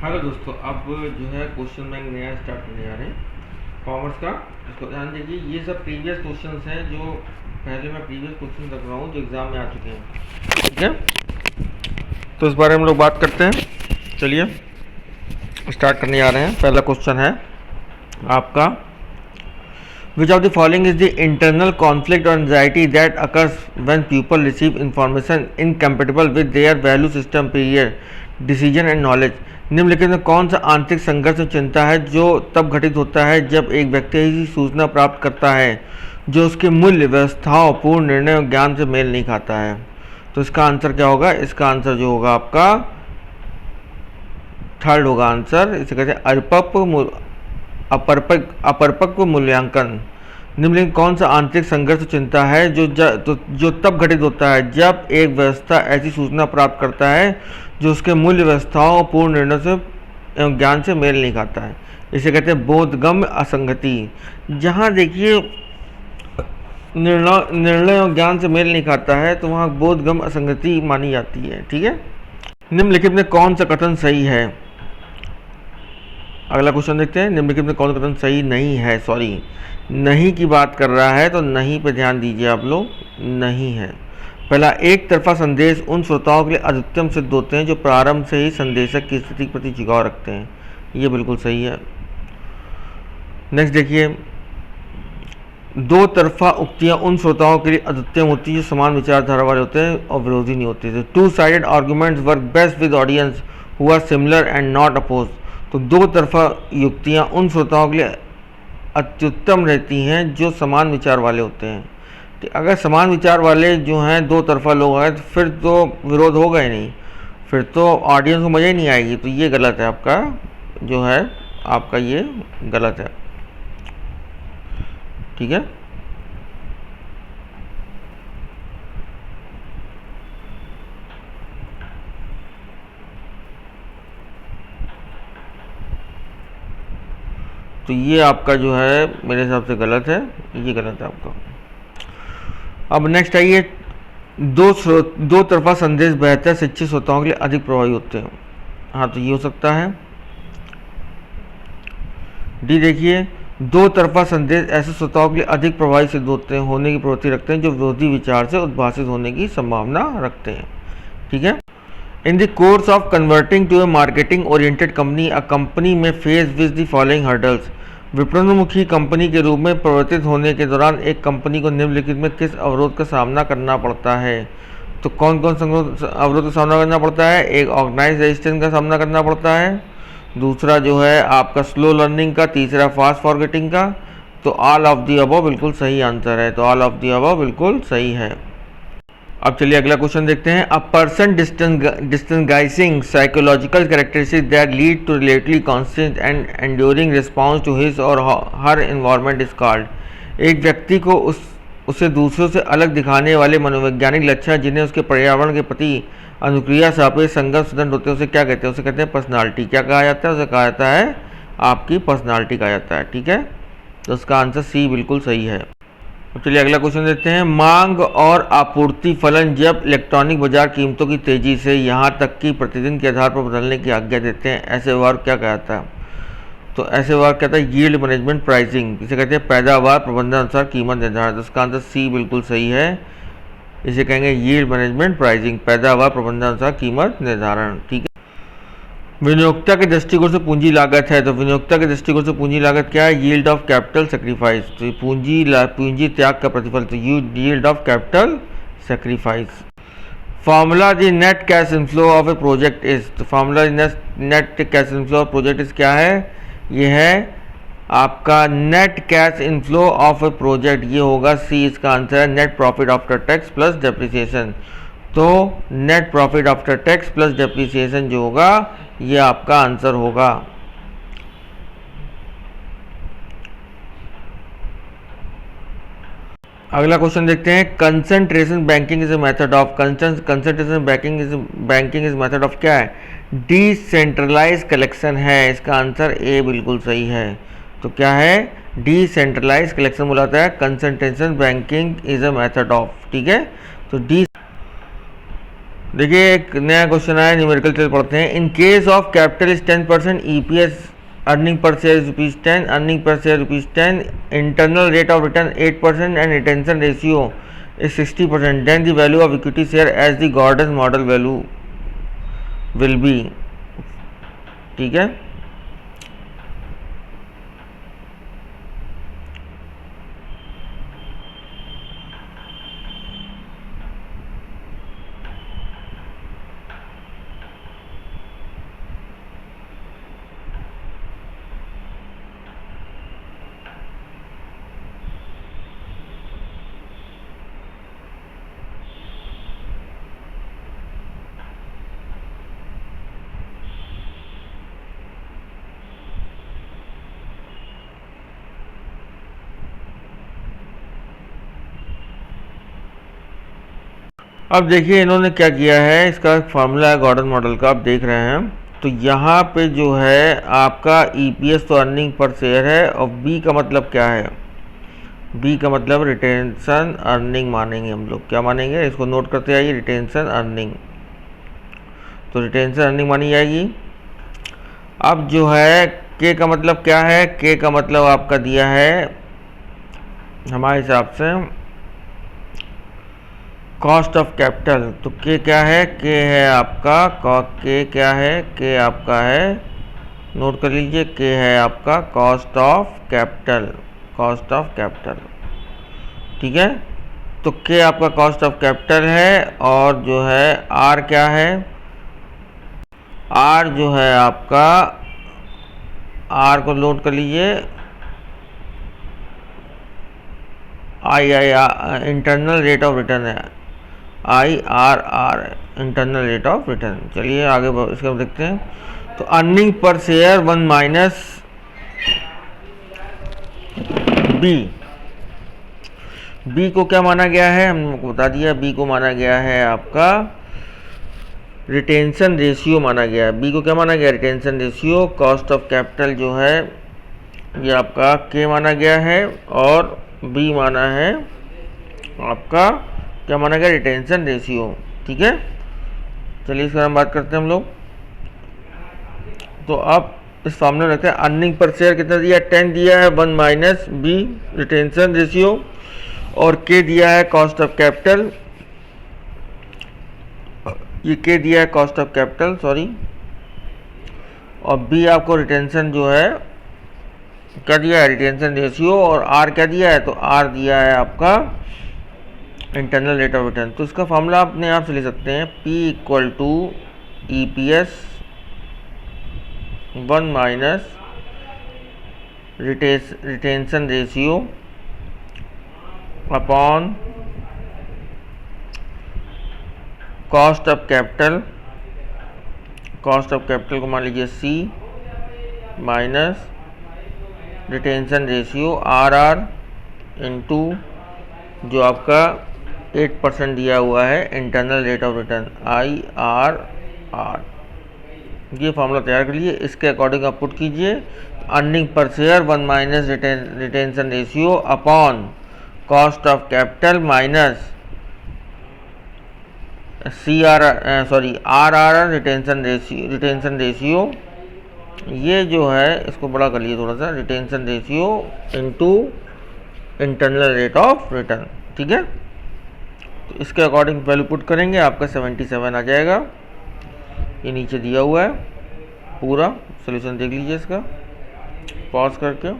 Hello दोस्तों, अब जो है क्वेश्चन बैंक नया स्टार्ट करने जा रहे हैं कॉमर्स का। इसको ध्यान दीजिए, ये सब प्रीवियस क्वेश्चंस हैं जो पहले मैं प्रीवियस क्वेश्चन रख रहा हूँ जो एग्ज़ाम में आ चुके हैं। ठीक है, तो इस बारे में हम लोग बात करते हैं। चलिए स्टार्ट करने जा रहे हैं। पहला क्वेश्चन है आपका, which of the following is the internal conflict और anxiety that occurs when people receive information incompatible with their value system period decision and knowledge. निम्नलिखित में कौन सा आंतरिक संघर्ष और चिंता है जो तब घटित होता है जब एक व्यक्ति ऐसी सूचना प्राप्त करता है जो उसके मूल्य व्यवस्थाओं पूर्ण निर्णय और ज्ञान से मेल नहीं खाता है। तो इसका आंसर क्या होगा? इसका आंसर जो होगा आपका थर्ड होगा आंसर। इसे कहते हैं अपरिपक्व मूल्यांकन। निम्नलिखित कौन सा आंतरिक संघर्ष और चिंता है जो तब घटित होता है जब एक व्यवस्था ऐसी सूचना प्राप्त करता है जो उसके मूल्य व्यवस्थाओं और पूर्ण निर्णय से एवं ज्ञान से मेल नहीं खाता है। इसे कहते हैं बोधगम्य असंगति। जहाँ देखिए निर्णय और ज्ञान से मेल नहीं खाता है तो वहाँ बोधगम्य असंगति मानी जाती है। ठीक है, निम्नलिखित में कौन सा कथन सही है? अगला क्वेश्चन देखते हैं, निम्नलिखित में कौन सा कथन सही नहीं है? नहीं की बात कर रहा है तो नहीं पे ध्यान दीजिए आप लोग। नहीं है। पहला, एक तरफा संदेश उन श्रोताओं के लिए अद्वितीय सिद्ध होते हैं जो प्रारंभ से ही संदेशक की स्थिति के प्रति झुकाव रखते हैं। ये बिल्कुल सही है। नेक्स्ट देखिए, दो तरफा उक्तियां उन श्रोताओं के लिए अद्वितीय होती हैं जो समान विचारधारा वाले होते हैं और विरोधी नहीं होते। Two sided arguments work best with audience who are similar and not oppose. तो दो तरफा युक्तियां उन श्रोताओं के लिए अत्युत्तम रहती हैं जो समान विचार वाले होते हैं। अगर समान विचार वाले जो हैं दो तरफा लोग हैं तो फिर तो विरोध होगा ही नहीं, फिर तो ऑडियंस को मज़ा ही नहीं आएगी। तो ये गलत है आपका, जो है आपका ये गलत है। ठीक है, तो ये आपका जो है मेरे हिसाब से गलत है, ये गलत है आपका। अब नेक्स्ट आइए, दो तरफा संदेश बेहतर शिक्षित श्रोताओं के लिए अधिक प्रभावी होते हैं। हाँ, तो ये हो सकता है। डी देखिए, दो तरफा संदेश ऐसे श्रोताओं के लिए अधिक प्रभावी सिद्ध होने की प्रवृत्ति रखते हैं जो विरोधी विचार से उद्भासित होने की संभावना रखते हैं। ठीक है, in the course of converting to a marketing oriented company, a company में face with the following hurdles. विपणनमुखी कंपनी के रूप में परिवर्तित होने के दौरान एक कंपनी को निम्नलिखित में किस अवरोध का सामना करना पड़ता है? तो कौन कौन सा अवरोध का सामना करना पड़ता है? एक, ऑर्गेनाइज रेजिस्टेंस का सामना करना पड़ता है। दूसरा जो है आपका स्लो लर्निंग का। तीसरा फास्ट फॉरगेटिंग का। तो ऑल ऑफ दी अबव बिल्कुल सही आंसर है। तो ऑल ऑफ दी अबव बिल्कुल सही है। अब चलिए अगला क्वेश्चन देखते हैं। A person distinguishing psychological characteristic that lead to relatively constant and enduring response to his or her environment is called. एक व्यक्ति को उसे दूसरों से अलग दिखाने वाले मनोवैज्ञानिक लक्षण जिन्हें उसके पर्यावरण के प्रति अनुक्रिया सापेक्ष संगत सदन होते हैं उसे क्या कहते हैं? उसे कहते हैं पर्सनालिटी। क्या कहा जाता है? उसे कहा जाता है आपकी पर्सनालिटी कहा जाता है। ठीक है, तो उसका आंसर सी बिल्कुल सही है। चलिए अगला क्वेश्चन देखते हैं। मांग और आपूर्ति फलन जब इलेक्ट्रॉनिक बाजार कीमतों की तेजी से यहाँ तक कि प्रतिदिन के आधार पर बदलने की आज्ञा देते हैं, ऐसे व्यवहार क्या कहता है? तो ऐसे व्यवहार कहता है यील्ड मैनेजमेंट प्राइसिंग। इसे कहते हैं पैदावार प्रबंधन अनुसार कीमत निर्धारण। तो इसका आंसर सी बिल्कुल सही है। इसे कहेंगे यील्ड मैनेजमेंट प्राइसिंग, पैदावार प्रबंधन अनुसार कीमत निर्धारण। ठीक है, विनियोक्ता के दृष्टिकोण से पूंजी लागत है। तो विनियोक्ता के दृष्टिकोण से पूंजी लागत क्या है? Yield of capital sacrifice. तो पूंजी त्याग का प्रतिफल। तो yield of capital sacrifice. Formula the net cash inflow of a project is. तो formula net cash inflow of project is क्या है? ये है आपका net cash inflow of a project. ये होगा सी, इसका आंसर है net profit after tax plus depreciation. तो net profit after tax plus depreciation जो होगा ये आपका आंसर होगा। अगला क्वेश्चन देखते हैं। Concentration banking is a method of. Concentration banking is method of क्या है? डिसेंट्रलाइज कलेक्शन है। इसका आंसर ए बिल्कुल सही है। तो क्या है? डिसेंट्रलाइज कलेक्शन बुलाता है concentration banking is a method of. ठीक है, तो देखिए एक नया क्वेश्चन आया, न्यूमेरिकल चल पढ़ते हैं। In case of capital is 10%, EPS earning per share ₹10, earning per share ₹10, internal rate of return 8% and retention ratio is 60%, then the value of equity share as the Gordon model value will be. ठीक है, अब देखिए इन्होंने क्या किया है, इसका formula है गॉर्डन मॉडल का, आप देख रहे हैं। तो यहाँ पे जो है आपका ईपीएस तो अर्निंग पर शेयर है, और बी का मतलब क्या है, बी का मतलब रिटेंशन अर्निंग मानेंगे हम लोग। क्या मानेंगे, इसको नोट करते आइए, रिटेंशन अर्निंग। तो रिटेंशन अर्निंग मानी जाएगी। अब जो है के का मतलब क्या है, के का मतलब आपका दिया है हमारे हिसाब से कॉस्ट ऑफ कैपिटल। तो के क्या है, के है आपका के क्या है, के आपका है, नोट कर लीजिए, के है आपका cost of capital, cost of capital. ठीक है, तो के आपका कॉस्ट ऑफ कैपिटल है, और जो है आर क्या है, आर जो है आपका, आर को नोट कर लीजिए, आई इंटरनल रेट ऑफ रिटर्न है, IRR internal rate of return. चलिए आगे इसके बाद देखते हैं। तो earning per share 1 minus B को क्या माना गया है, हमको बता दिया। बी को माना गया है आपका रिटेंशन रेशियो माना गया है। बी को क्या माना गया, retention ratio. Cost of capital जो है ये आपका के माना गया है, और बी माना है आपका क्या माना गया, रिटेंशन रेशियो। ठीक है, चलिए इसके बारे में बात करते हैं हम लोग। तो अब इस सामने रखते हैं, अर्निंग पर शेयर कितना दिया, 10 दिया है, 1 माइनस बी रिटेंशन रेशियो, और के दिया है कॉस्ट ऑफ कैपिटल, ये के दिया है कॉस्ट ऑफ कैपिटल, सॉरी, और बी आपको रिटेंशन जो है क्या दिया है, रिटेंशन रेशियो, और आर क्या दिया है, तो आर दिया है आपका इंटरनल रेट ऑफ रिटर्न। तो इसका फॉर्मूला अपने आप से ले सकते हैं, P equal to EPS 1 minus retention ratio upon cost of capital, cost of capital को मान लीजिए C minus retention ratio RR into जो आपका 8% दिया हुआ है internal rate of return IRR। ये फॉर्मूला तैयार कर लीजिए, इसके अकॉर्डिंग आप पुट कीजिए। Earning per share 1 minus retention ratio upon cost of capital minus RR retention ratio, ये जो है इसको बड़ा कर लिए थोड़ा सा, retention ratio into internal rate of return. ठीक है, तो इसके अकॉर्डिंग वैल्यू पुट करेंगे, आपका 77 आ जाएगा। ये नीचे दिया हुआ है, पूरा सोल्यूशन देख लीजिए इसका पॉज करके।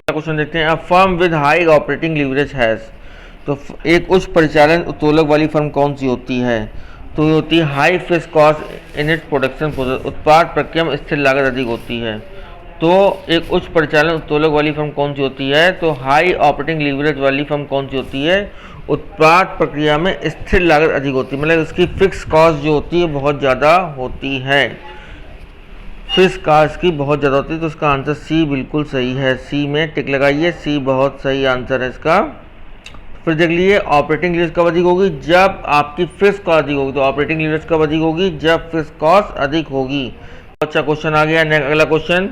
क्वेश्चन देखते हैं, a firm with high operating leverage has, तो एक उच्च परिचालन उत्तोलक वाली फर्म कौन सी होती है, तो ये होती है high fixed cost in its production process, उत्पाद प्रक्रिया में स्थिर लागत अधिक होती है। तो एक उच्च परिचालन उत्तोलक वाली फर्म कौन सी होती है, तो हाई ऑपरेटिंग लीवरेज वाली फर्म कौन सी होती है, उत्पाद प्रक्रिया में स्थिर लागत अधिक होती है, मतलब इसकी फिक्स कॉस्ट जो होती है बहुत ज़्यादा होती है, फिक्स कॉस्ट की बहुत ज़्यादा होती है। तो इसका आंसर सी बिल्कुल सही है, सी में टिक लगाइए, सी बहुत सही आंसर है इसका। फिर देख लीजिए ऑपरेटिंग लीवरेज कब अधिक होगी, जब आपकी फिक्स कॉस्ट अधिक होगी। तो ऑपरेटिंग लीवरेज कब अधिक होगी, जब फिक्स कॉस्ट अधिक होगी। अच्छा क्वेश्चन आ गया, अगला question,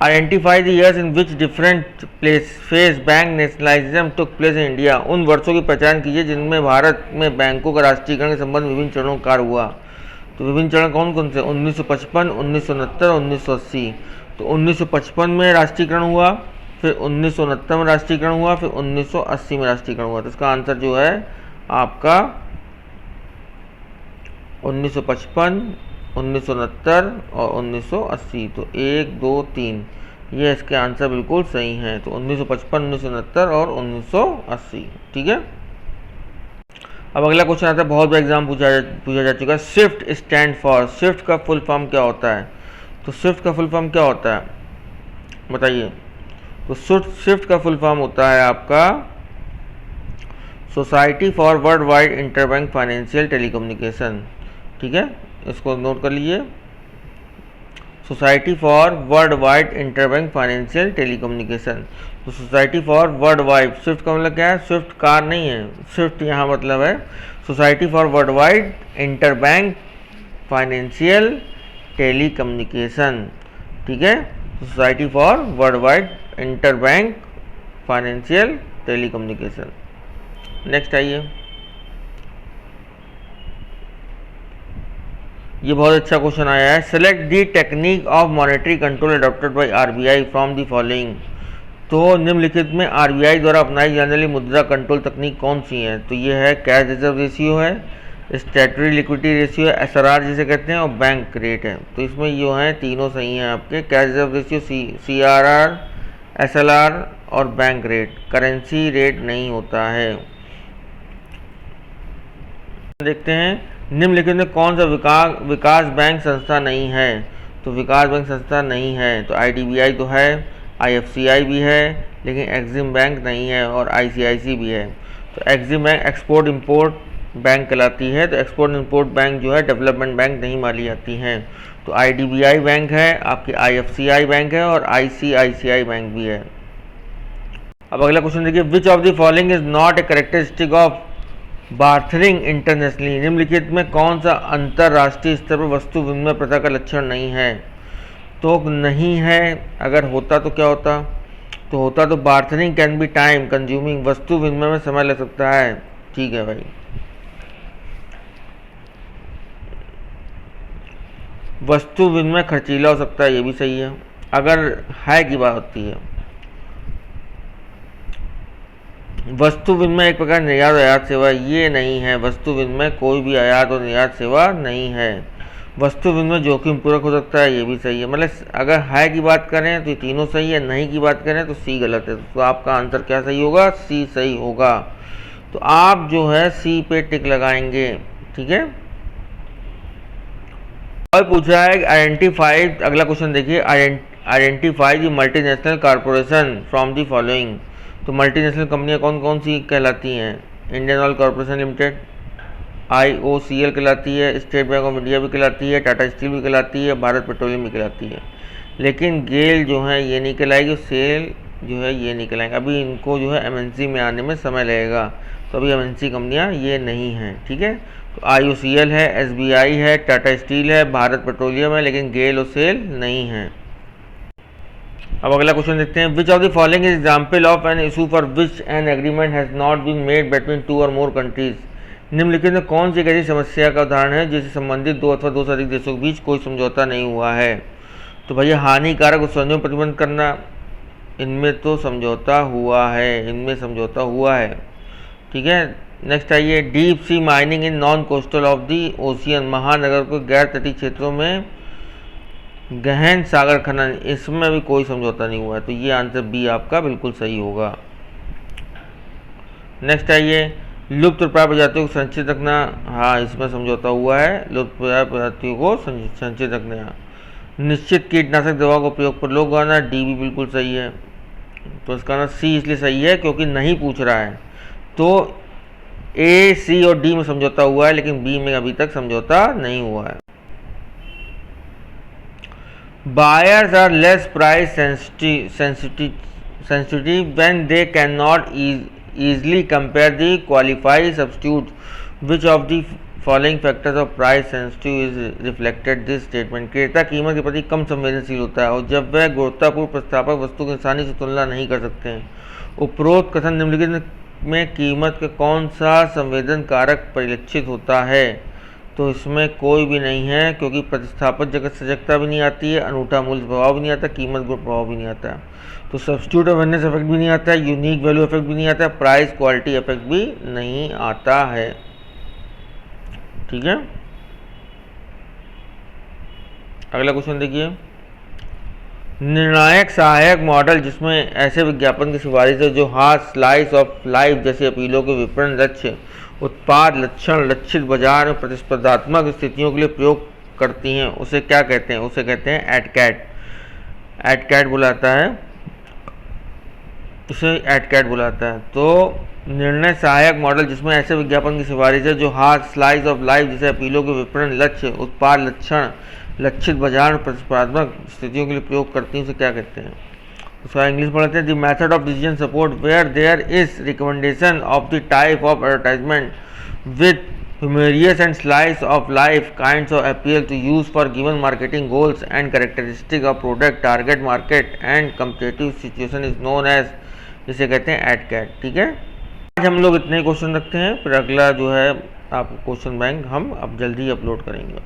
identify the years in which different place phase bank nationalisation took place in India. उन वर्षों की पहचान कीजिए जिनमें भारत में बैंकों का राष्ट्रीयकरण के संबंध में विभिन्न चरणों का कार्य हुआ। तो विभिन्न चरण कौन कौन से? 1955, 1969, 1980। तो 1955 में राष्ट्रीयकरण हुआ, फिर 1969 में राष्ट्रीयकरण हुआ, फिर 1980 में राष्ट्रीयकरण हुआ। तो इसका आंसर जो है आपका 1955, 1969 और 1980। तो 1, 2, 3 ये इसके आंसर बिल्कुल सही हैं। तो 1955, 1969 और 1980। ठीक है। अब अगला क्वेश्चन आता है, बहुत बार एग्जाम पूछा जा चुका है। स्विफ्ट स्टैंड फॉर, स्विफ्ट का फुल फॉर्म क्या होता है? तो स्विफ्ट का फुल फॉर्म क्या होता है बताइए। तो स्विफ्ट का फुल फॉर्म होता है आपका society for world wide interbank financial telecommunication. ठीक है, इसको नोट कर लीजिए। Society for world wide interbank financial telecommunication. तो society for world wide, SWIFT का मतलब क्या है? स्विफ्ट कार नहीं है, स्विफ्ट यहाँ मतलब है society for world wide interbank financial telecommunication. ठीक है, society for world wide interbank financial telecommunication. Next आइए, ये बहुत अच्छा क्वेश्चन आया है। Select the technique of monetary control adopted by RBI from the following. तो निम्नलिखित में आरबीआई द्वारा अपनाई जाने वाली मुद्रा कंट्रोल तकनीक कौन सी है? तो ये है कैश रिजर्व रेशियो है, स्टैट्यूटरी लिक्विडिटी रेशियो है, एसआरआर जिसे कहते हैं, और बैंक रेट है। तो इसमें जो है तीनों सही हैं आपके, cash reserve ratio, CRR, SLR और बैंक रेट। करेंसी रेट नहीं होता है। देखते हैं निम्नलिखित में कौन सा विकास बैंक संस्था नहीं है? तो विकास बैंक संस्था नहीं है तो आईडीबीआई तो है, आईएफसीआई भी है, लेकिन एक्सिम बैंक नहीं है और आईसीआईसी भी है। तो Exim bank export import bank कहलाती है, तो एक्सपोर्ट इंपोर्ट बैंक जो है डेवलपमेंट बैंक नहीं मानी जाती हैं। तो आईडीबीआई बैंक है, आपकी आईएफसीआई बैंक है और आईसीआईसीआई बैंक भी है। अब अगला क्वेश्चन देखिए, विच of the following is not a characteristic of bartering internationally. निम्नलिखित में कौन सा अंतरराष्ट्रीय स्तर पर वस्तु विनिमय प्रथा का लक्षण नहीं है? तो नहीं है, अगर होता तो क्या होता? तो होता तो bartering can be time consuming, वस्तु विनिमय में समय लग सकता है। ठीक है भाई, वस्तु विनिमय खर्चीला हो सकता है, ये भी सही है, अगर है की बात होती है। वस्तु विनिमय एक प्रकार निर्यात और आयात सेवा, ये नहीं है। वस्तु विनिमय कोई भी आयात और निर्यात सेवा नहीं है। वस्तु विनिमय जोखिम पूरक हो सकता है, ये भी सही है। मतलब अगर है की बात करें तो ये तीनों सही है, नहीं की बात करें तो सी गलत है। तो आपका आंसर क्या सही होगा? सी सही होगा। तो आप जो है सी पे टिक लगाएंगे। ठीक है, और पूछा है आइडेंटिफाई, अगला क्वेश्चन देखिए, identify the multinational corporation from the following. तो मल्टीनेशनल कंपनियां कौन कौन सी कहलाती हैं? Indian oil corporation limited, IOCL कहलाती है, स्टेट बैंक ऑफ इंडिया भी कहलाती है, टाटा स्टील भी कहलाती है, भारत पेट्रोलियम भी कहलाती है। लेकिन गेल जो है ये नहीं कहलाएगी, सेल जो है ये नहीं कहलाएंगे। अभी इनको जो है एमएनसी में आने में समय लगेगा, तो अभी एमएनसी कंपनियां ये नहीं हैं। ठीक है, तो आईओसीएल है, एसबीआई है, टाटा स्टील है, भारत पेट्रोलियम है, लेकिन गेल और सेल नहीं है। अब अगला क्वेश्चन देखते हैं, which of the following is example of an issue for which an agreement has not been made between 2 or more countries. निम्नलिखित में कौन सी एक ऐसी समस्या का उदाहरण है जिससे संबंधित 2 अथवा 2 से अधिक देशों के बीच कोई समझौता नहीं हुआ है? तो भैया हानिकारक उत्सर्जन पर प्रतिबंध करना, इनमें तो समझौता हुआ है, इनमें समझौता हुआ है। ठीक है, नेक्स्ट आइए, deep sea mining in non coastal of the ocean, महानगर को गैर तटीय क्षेत्रों में गहन सागर खनन, इसमें भी कोई समझौता नहीं हुआ है। तो ये आंसर बी आपका बिल्कुल सही होगा। नेक्स्ट आइए, लुप्त प्राय प्रजातियों को संचित रखना, हाँ इसमें समझौता हुआ है, लुप्त प्राय प्रजातियों को संचित रखना। निश्चित कीटनाशक दवाओं का प्रयोग पर लोग आना, डी भी बिल्कुल सही है। तो इसका ना सी इसलिए सही है क्योंकि नहीं पूछ रहा है। तो ए, सी और डी में समझौता हुआ है, लेकिन बी में अभी तक समझौता नहीं हुआ है। Buyers are less price sensitive when they cannot easily compare the qualified substitute. Which of the following factors of price sensitive is reflected this statement. क्रेता कीमत के प्रति कम संवेदनशील होता है और जब वह गुणवत्तापूर्ण प्रतिस्थापक वस्तु की आसानी से तुलना नहीं कर सकते हैं। उपरोक्त कथन निम्नलिखित में कीमत का कौन सा संवेदन कारक परिलक्षित होता है? तो इसमें कोई भी नहीं है, क्योंकि प्रतिस्थापक जगत सजगता भी नहीं आती है, अनूठा मूल्य प्रभाव भी नहीं आता, कीमत गुण प्रभाव भी नहीं आता है। तो सब्स्टिट्यूट अवेयरनेस इफेक्ट भी नहीं आता है, यूनिक वैल्यू इफेक्ट भी नहीं आता है, प्राइस क्वालिटी इफेक्ट भी नहीं आता है। ठीक है, अगला क्वेश्चन देखिए। निर्णायक सहायक मॉडल जिसमें ऐसे विज्ञापन की सिफारिश है जो हाथ स्लाइस ऑफ लाइफ जैसे अपीलों के विपणन लक्ष्य, उत्पाद लक्षण, लक्षित बाजार में प्रतिस्पर्धात्मक स्थितियों के लिए प्रयोग करती हैं, उसे क्या कहते हैं? उसे कहते हैं एडकैट। एडकैट बुलाता है, उसे एडकैट बुलाता है। तो निर्णय सहायक मॉडल जिसमें ऐसे विज्ञापन की सिफारिश है जो हाथ स्लाइस ऑफ लाइफ जैसे अपीलों के विपणन लक्ष्य, उत्पाद लक्षण, लक्षित बाजार में प्रतिस्पर्धात्मक स्थितियों के लिए प्रयोग करती हैं, उसे क्या कहते हैं? उसका इंग्लिश पढ़ते हैं। The method of decision support where there is recommendation of the type of advertisement with humorous and slice of life kinds of appeal to use for given marketing goals and characteristic of product target market and competitive situation is known as, जिसे कहते हैं एडकैट। ठीक है, आज हम लोग इतने question रखते हैं, फिर अगला जो है आप क्वेश्चन बैंक हम अब जल्दी अपलोड करेंगे।